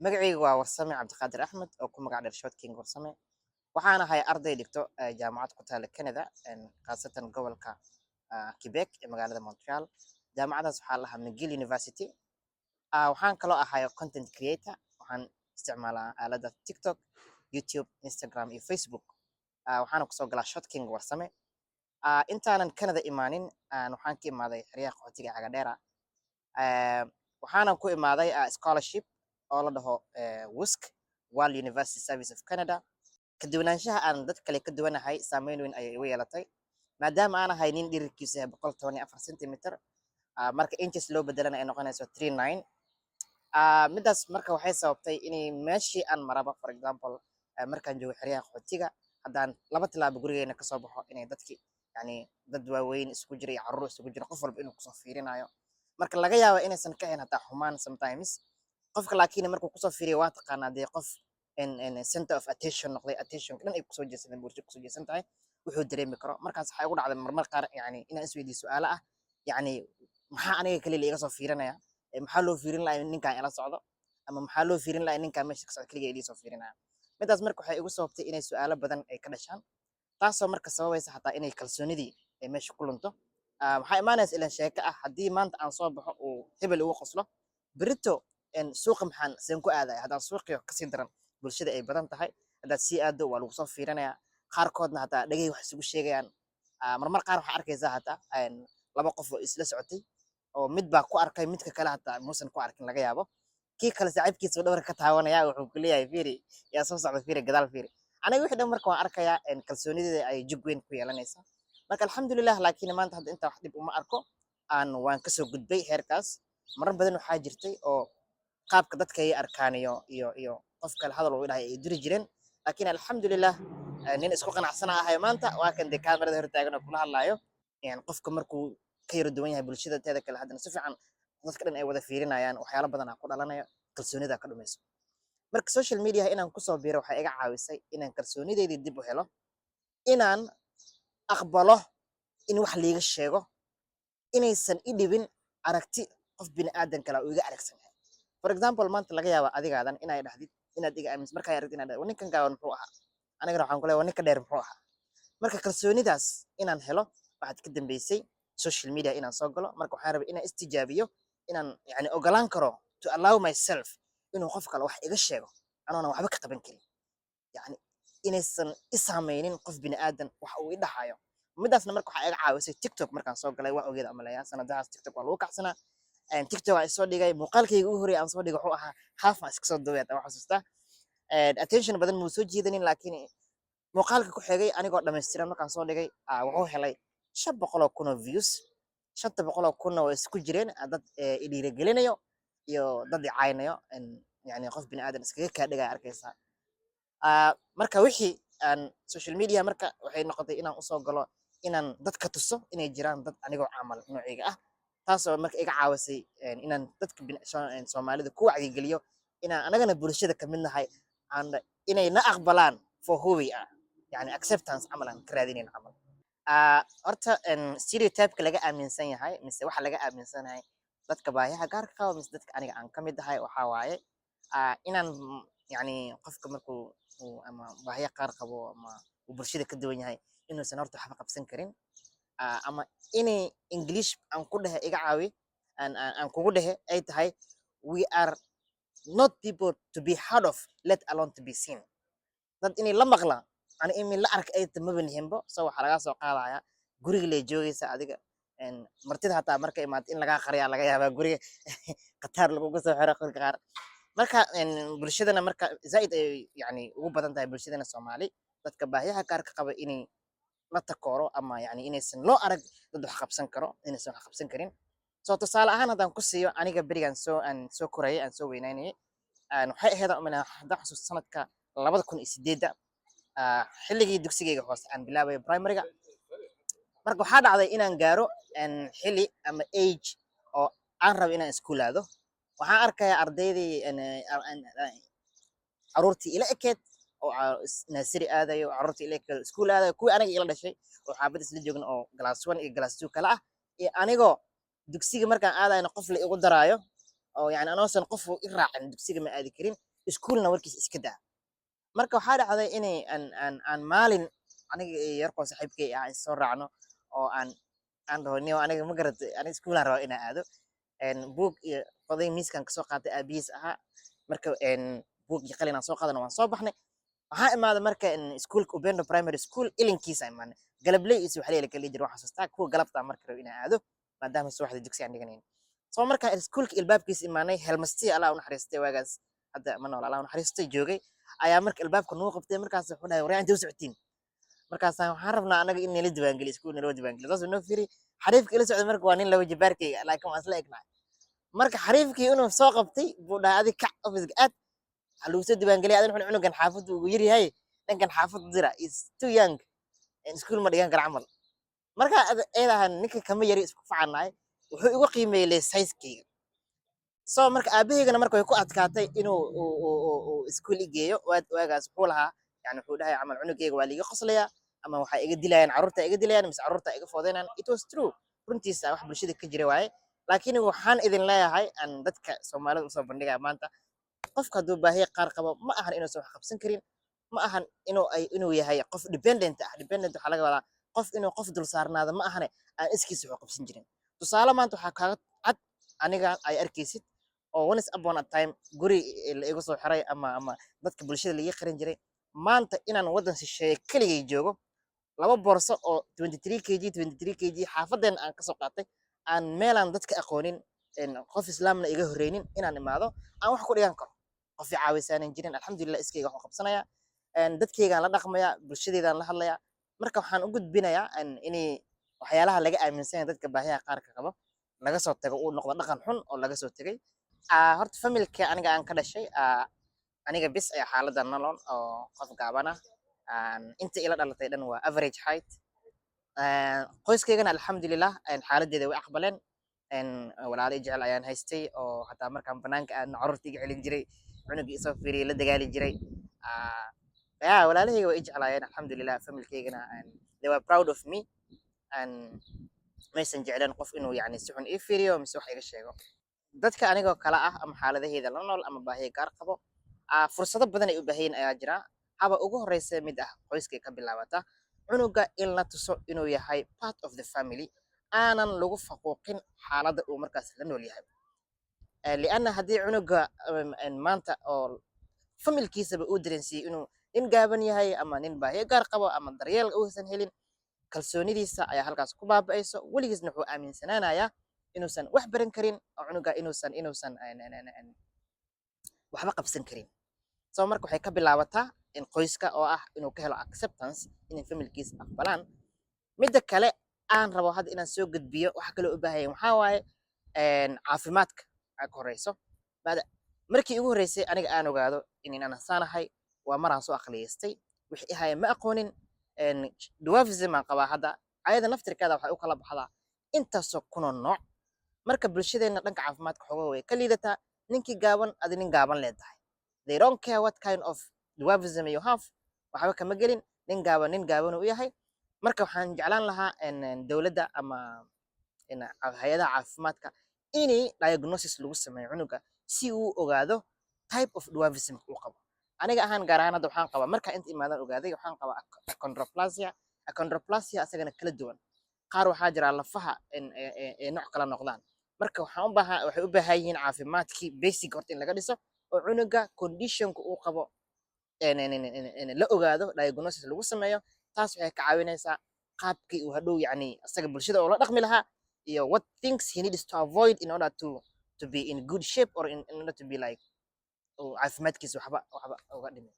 Magacaygu waa Warsame Cabdiqaadir Axmed oo ku magac dheer Short King Warsame. Waxaan ahay arday dhigto jaamacad ku taala Canada, khaasatan gobolka Quebec ee magaalada Montreal. Jaamacadaas waxaa la dhahaa McGill University. Waxaan kaloo ahay content creator. Waxaan isticmaalaa aalada TikTok, YouTube, Instagram iyo Facebook. Waxaana kusoo galaa Short King Warsame. Intaanan Canada imaanin, waxaan ka imaaday xeryaha qaxootiga Cagadheera. Waxaanan ku imaaday scholarship oo la dhaho WUSC, World University Service of Canada. Ka duwanaanshaha aan dad kale ka duwanahay saameyn weyn ayay igu yeelatay, maadaama aan ahay nin dhirirkiisu yahay 114 centimeter, marka inches loo bedelana ay noqonayso 39. Midaas marka waxay sababtay inay meeshii aan maraba, for example, markaan joogo xeryaha qaxootiga, haddaan 2 tilaabo gurigeena kasoo baxo inay dadki yani dad waaweyn isku jira iyo carruur isugu jira qof walba inuu kusoo fiirinayo, marka laga yaabo inaysan ka ahayn hataa xumaan sometimes. Qofka laakiin markuu kusoo fiiriyo waa taqaanaa dee qof center of attention noqday, attention dhan ay kusoo jeesadeen, bulshada kusoo jeesan tahay, wuxuu dareemi karo. Markaas waxaa igu dhacday marmar qaar yani inaan isweydiiyo su'aalo ah, yani maxaa aniga kaliya la iga soo fiirinaya, maxaa loo fiirin lahaa in ninkaan ila socdo, ama maxaa loo fiirin lahaa in ninkaan meesha ka socdo kaliya ila soo fiirinaya. Midaas marka waxay igu sababtay inay su'aalo badan ay ka dhashaan, taasoo marka sababaysa hataa inay kalsoonidii ay meesha ku lunto. Waxaa imaanaysa ilan sheeko ah, haddii maanta aan soo baxo uu hebel ugu qoslo, berito suuqa maxaan seen ku aadaya, haddaan suuqiyo kasii daran bulshada ay badan tahay, haddaad sii aado waa lagu soo fiirinaya. Qaarkoodna hataa dhagay wax isugu sheegayaan. Marmar qaar waxaa arkaysaa hataa 2 qof oo isla socotay oo mid baa ku arkay midka kale hataa muusan ku arkin laga yaabo. Kii kale saaxiibkiisa dhabarka ka taawanaya wuxuu ku leeyahay fiiri yaa soo socda, fiiri gadaal fiiri. Aniga wixii dhan marka waan arkayaa kalsoonideeda ay jug weyn ku yeelanaysaa. Marka alxamdulilah, laakiin maanta hadda inta wax dhib uma arko, waan kasoo gudbay heerkaas. Marar badan waxaa jirtay oo qaabka dadka ay arkaan iyo qof kale hadal uu dhahay ay diri jireen, laakiin alxamdulilah nin isku qanacsana ahay maanta. Waa kan dee kaamirada hor taagan oo kula hadlaayo. Qofka markuu ka yara duwan yahay bulshada teeda kale, haddana si fiican dadka dhan ay wada fiirinayaan, waxyaalo badan ku dhalanaya, kalsoonida ka dhumayso. Marka social media inaan kusoo biiro waxay iga caawisay inaan kalsoonideydii dib u helo, inaan aqbalo in wax liiga sheego, inaysan i dhibin aragti qof bini'aadan kale oo iga aragsan yahay. For example, maanta laga yaabo adigaadan inay dhahdid inaad iga aaminsan, markaa aragtid inaad ninkan gaaban muxuu ahaa, anigana waxaan ku leeyahay ninka dheer muxuu ahaa. Marka kalsoonidaas inaan helo waxaad ka dambeysay social media inaan soo galo. Marka waxaan rabay inaan istijaabiyo, inaan yani ogolaan karo to allow myself inuu qof kale wax iga sheego anoona waxba ka qaban karin, yani inaysan i saameynin qof bini'aadan wax uu i dhahayo. Midaasna marka waxaa iga caawisay TikTok. Markaan soo galay waa ogeeda amaleeyaa sanadahaas TikTok waa lagu kacsanaa. TikTok aan soo dhigay, muuqaalkayga ugu horreeyay aan soo dhigay wuxuu ahaa half aan iska soo duubay, hataa waan xasuustaa. Attention badan muu soo jiidanin, laakiin muuqaalka ku xigay anigoo dhammaystiran markaan soo dhigay wuxuu helay 500,000 oo views. 500,000 oo isku jireen dad i dhiirigelinayo iyo dad i caayinayo, yani qof bini'aadan iskaga kaa dhigaya arkaysaa. Marka wixii social media marka waxay noqotay inaan usoo galo, inaan dadka tuso inay jiraan dad anigoo camal noocayga ah, taasoo marka iga caawisay inaan dadka Soomaalida ku wacyigeliyo inaan anagana bulshada ka mid nahay, inay na aqbalaan for who we are, yani acceptance camal aan ka raadinayn camal. Horta stereotype-ka laga aaminsan yahay mise waxa laga aaminsan yahay dadka baahiyaha gaarka qaba mise dadka aniga aan ka mid ahay waxaa waaye inaan yani qofka markuu ama baahiya qaar qabo ama uu bulshada ka duwan yahay inuusan horta waxba qabsan karin, ama inay English aan ku dhehe iga caawi, aan kugu dhehe ay tahay we are not people to be heard of, let alone to be seen. Dad inay la maqlaan ani in la ark ay tamaba nihinbo. So waxaa laga soo qaadaya guriga lee joogaysa adiga, martida hataa marka imaad in lagaa qariyaa laga yaabaa guriga qataar laguga soo xiro qolka qaar. Marka bulshadana marka zaaid ay yani ugu badan tahay bulshadana Soomaali dadka baahiyaha gaarka qaba inay la takooro ama yani inaysan loo arag dad wax qabsan karo, inaysan wax qabsan karin. So tusaale ahaan haddaan ku siiyo, aniga berigaan soo korayay, aan soo weynaynayay, waxay ahayd haddaan xasuusto sanadka 2008 xilligii dugsigayga hoose aan bilaabay primary-ga. Marka waxaa dhacday inaan gaaro xilli ama age oo aan rabo inaan iskuul aado. Waxaan arkayaa ardaydii carruurtii ila ekeed oo nursery aadayo, carruurtii ila ekeed iskuul aadayo, kuwii aniga ila dhashay oo xaabad isla joogna oo class 1 iyo class 2 kala ah, iyo anigoo dugsiga markaan aadayna qof la igu daraayo oo yani anoosan qof i raacin dugsiga ma aadi karin. iskuulna warkiis iska daa. Marka waxaa dhacday inay aan maalin aniga iyo yarkoo saaxiibkay ah is soo raacno oo aan dhaho niyow aniga ma garatay aniga iskuulaan rabaa inaan aado buug iyo qoday miiskan kasoo qaatay aabihiis ahaa marka buug iyo qalin aan soo qaadana waan soo baxnay waxaa imaaday marka iskuulka Upendo Primary School ilinkiisa imaanay galabley iyo subaxley la kala jiro waxaan xasuustaa kuwa galabta marka rabo inaan aado maadaama subaxda dugsi aan dhiganayn soo marka iskuulka ilbaabkiisa imaanay helmastii Allah u naxariistay waagaas hadda ma nool Allah u naxariistay joogay ayaa marka albaabka noo qabtay markaas wuxuu dhahay waraan inta u socotiin markaas waxaan rabnaa anaga in nala diiwaangeliyo iskuul nala diiwaangeliyo saas noo fiiri xariifka ila socday marka waa nin laba jibaarkayga laakiin waan isla egnaa marka xariifkii inuu soo qabtay buu dhahay adi kac ofiska aad waxaa lagu soo diiwaangeliyay adin wuxuu cunugan xaafaddu ugu yar yahay dhankan xaafadda dira is too young iskuul ma dhigan kara camal marka eedahan ninka kama yari isku facanaay wuxuu igu qiimeeyay size-kayga soo marka aabahaygana marka way ku adkaatay inuu iskuul igeeyo waagaas wuxuu lahaa yani wuxuu dhahay camal cunugayga waa liiga qoslayaa ama waxay iga dilayaan carruurta iga dilayaan mise carruurta iga foodeynaan it was true runtiisa wax bulshada ka jira waaye laakiin waxaan idin leeyahay aan dadka Soomaalida usoo bandhigaya maanta qofka hadduu baahiya qaar qabo ma ahan inuusan wax qabsan karin ma ahan inuu yahay qof dependent waxaa laga wadaa qof inuu qof dul saarnaado ma ahane aan iskiisa wax qabsan jirin tusaale maanta waxaa kaaga cad aniga ay arkaysid oo once upon a time guri la igu soo xiray ama dadka bulshada laga qirin jiray maanta inaan wadan shisheeye keligay joogo laba boorso oo 23 kg xaafadeena aan kasoo qaatay aan meelaan dadka aqoonin qof islaamna iga horreynin inaan imaado aan wax ku dhigan karo qof i caawisaanan jirin alxamdulilah iskayga waxaan qabsanaya dadkaygaan la dhaqmaya bulshadeedaan la hadlaya marka waxaan u gudbinayaa inay waxyaalaha laga aaminsan yahay dadka baahiyaha qaarka qaba laga soo tago uu noqdo dhaqan xun oo laga soo tegay horta familka aniga aan ka dhashay aniga bis ayaa xaaladda nolol oo qof gaaban ah inta ila dhalatay dhan waa average height qoyskaygana alxamdulilah xaaladeeda way aqbaleen walaalo jecel ayaan haystay oo hataa markaan banaanka aadna carruurta iga celin jiray cunugii isoo fiiriyay la dagaali jiray walaalahayga way i jeclaayeen alxamdulilah familkaygana they were proud of me maysan jecleen qof inuu yani si xun ii fiiriyo mise wax iga sheego dadka anigoo kala ah ama xaaladaheeda la nool ama baahiya gaar qabo fursado badan ay u baahayin ayaa jira haba ugu horeysa mid ah qoyskay ka bilaabata cunuga in la tuso inuu yahay part of the family aanan lagu faquuqin xaaladda uu markaas la nool yahay lianna haddii cunuga maanta oo familkiisaba uu dareensiiyey inuu nin gaaban yahay ama nin baahiyo gaar qabo ama daryeel uusan helin kalsoonidiisa ayaa halkaas ku baaba'ayso weligiisna wuxuu aaminsanaanayaa inuusan wax baran karin oo cunuga inuusan waxba qabsan karin soo marka waxay ka bilaabataa in qoyska oo ah inuu ka helo acceptance inay familkiisa aqbalaan midda kale aan rabo hadda inaan soo gudbiyo waxa kale u baahan waxaa waaye caafimaadka ka horeyso markii ugu horreysay aniga aan ogaado inaan asaanahay waa maraan soo aqliyeystay wixii ahaye ma aqoonin dwarfism aan qabaa hadda ayada naftirkeeda waxay u kala baxdaa intaasoo kunoo nooc marka bulshadeena dhanka caafimaadka xogaa way ka liidataa ninkii gaaban adi nin gaaban leedahay they don't care what kind of dwarfism you have waxba kama gelin nin gaaban uu yahay marka waxaan jeclaan lahaa dowladda ama hay-adaha caafimaadka inay diagnosis lagu sameeyo cunuga si uu ogaado type of dwarfism uu qabo aniga ahaan gaar ahaan hadda waxaan qabaa marka inta imaadan ogaaday waxaan qabaa achondroplasia asagana kala duwan qaar waxaa jira lafaha nooc kala noqdaan marka waxay u baahan yihiin caafimaadkii basic horta in laga dhiso oo cunuga conditionka uu qabo la ogaado diagnosis lagu sameeyo taas waxay ka caawinaysaa qaabkii uu hadhow yani asaga bulshada oo la dhaqmi lahaa iyo what things he needs to avoid in order to be in good shape or in order to be like caafimaadkiisa waxba uga dhimin